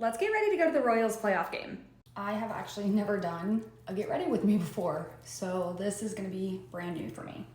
Let's get ready to go to the Royals playoff game. I have actually never done a get ready with me before, so this is gonna be brand new for me.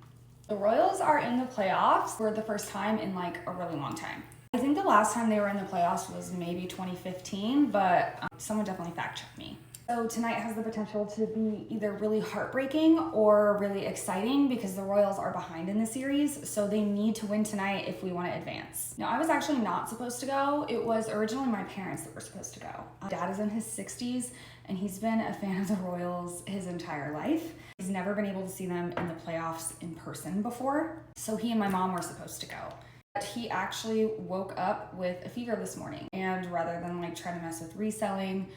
The Royals are in the playoffs for the first time in like a really long time. I think the last time they were in the playoffs was maybe 2015, but someone definitely fact checked me. So tonight has the potential to be either really heartbreaking or really exciting because the Royals are behind in the series, so they need to win tonight if we want to advance. Now, I was actually not supposed to go. It was originally my parents that were supposed to go. My dad is in his 60s, and he's been a fan of the Royals his entire life. He's never been able to see them in the playoffs in person before, so he and my mom were supposed to go. But he actually woke up with a fever this morning, and rather than like try to mess with reselling,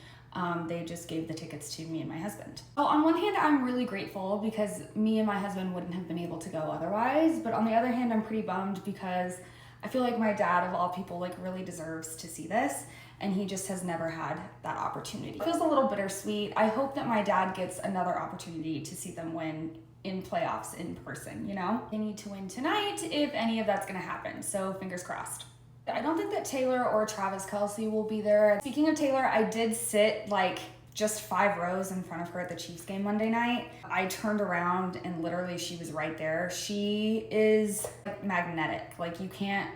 they just gave the tickets to me and my husband. So on one hand, I'm really grateful because me and my husband wouldn't have been able to go otherwise. But on the other hand, I'm pretty bummed because I feel like my dad, of all people, like really deserves to see this. And he just has never had that opportunity. It feels a little bittersweet. I hope that my dad gets another opportunity to see them win in playoffs in person, you know? They need to win tonight if any of that's gonna happen. So fingers crossed. I don't think that Taylor or Travis Kelce will be there. Speaking of Taylor, I did sit like just 5 rows in front of her at the Chiefs game Monday night. I turned around and literally she was right there. She is magnetic. Like you can't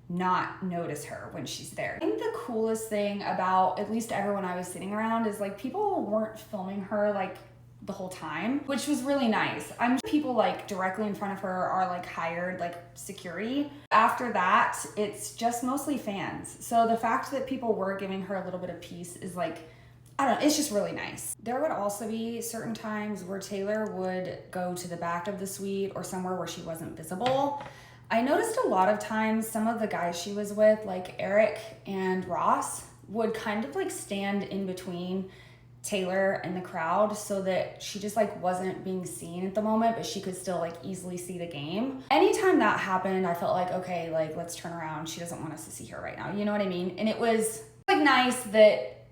not notice her when she's there. I think the coolest thing about at least everyone I was sitting around is like people weren't filming her like the whole time, which was really nice. I'm people like directly in front of her are like hired like security. After that, it's just mostly fans. So the fact that people were giving her a little bit of peace is like, I don't know, it's just really nice. There would also be certain times where Taylor would go to the back of the suite or somewhere where she wasn't visible. I noticed a lot of times some of the guys she was with, like Eric and Ross, would kind of like stand in between Taylor and the crowd so that she just like wasn't being seen at the moment, but she could still like easily see the game. Anytime that happened, I felt like, okay, like let's turn around. She doesn't want us to see her right now. You know what I mean? And it was like nice that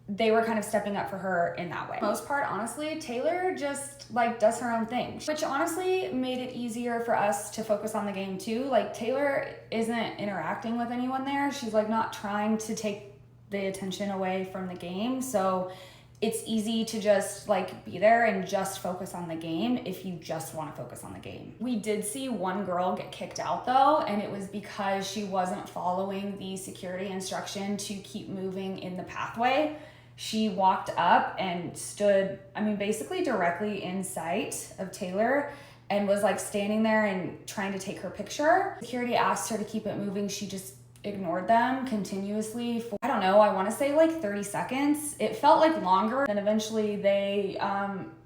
they were kind of stepping up for her in that way. For the most part, honestly, Taylor just like does her own thing, which honestly made it easier for us to focus on the game too. Like Taylor isn't interacting with anyone there. She's like not trying to take the attention away from the game. So it's easy to just like be there and just focus on the game if you just want to focus on the game. We did see one girl get kicked out though, and it was because she wasn't following the security instruction to keep moving in the pathway. She walked up and stood, I mean, basically directly in sight of Taylor and was like standing there and trying to take her picture. Security asked her to keep it moving. She just ignored them continuously for, I don't know, I want to say like 30 seconds. It felt like longer. And eventually they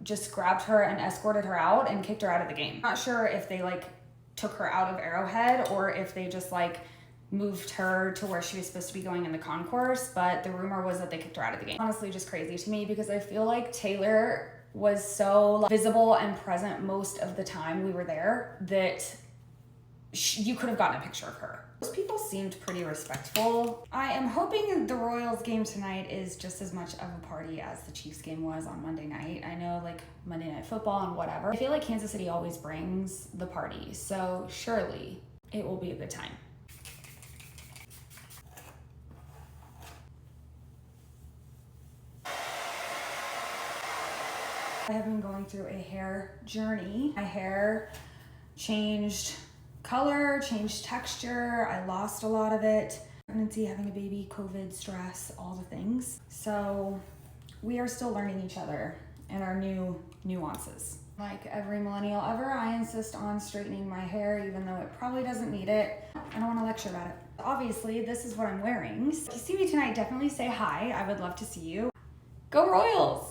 just grabbed her and escorted her out and kicked her out of the game. Not sure if they like took her out of Arrowhead or if they just like moved her to where she was supposed to be going in the concourse, but the rumor was that they kicked her out of the game. Honestly, just crazy to me because I feel like Taylor was so visible and present most of the time we were there that you could have gotten a picture of her. Most people seemed pretty respectful. I am hoping the Royals game tonight is just as much of a party as the Chiefs game was on Monday night. I know like Monday Night Football and whatever. I feel like Kansas City always brings the party, so surely it will be a good time. I have been going through a hair journey. My hair changed color, changed texture. I lost a lot of it. Pregnancy, having a baby, COVID, stress, all the things. So we are still learning each other and our new nuances. Like every millennial ever, I insist on straightening my hair even though it probably doesn't need it. I don't want to lecture about it. Obviously, this is what I'm wearing. If you see me tonight, definitely say hi. I would love to see you. Go Royals!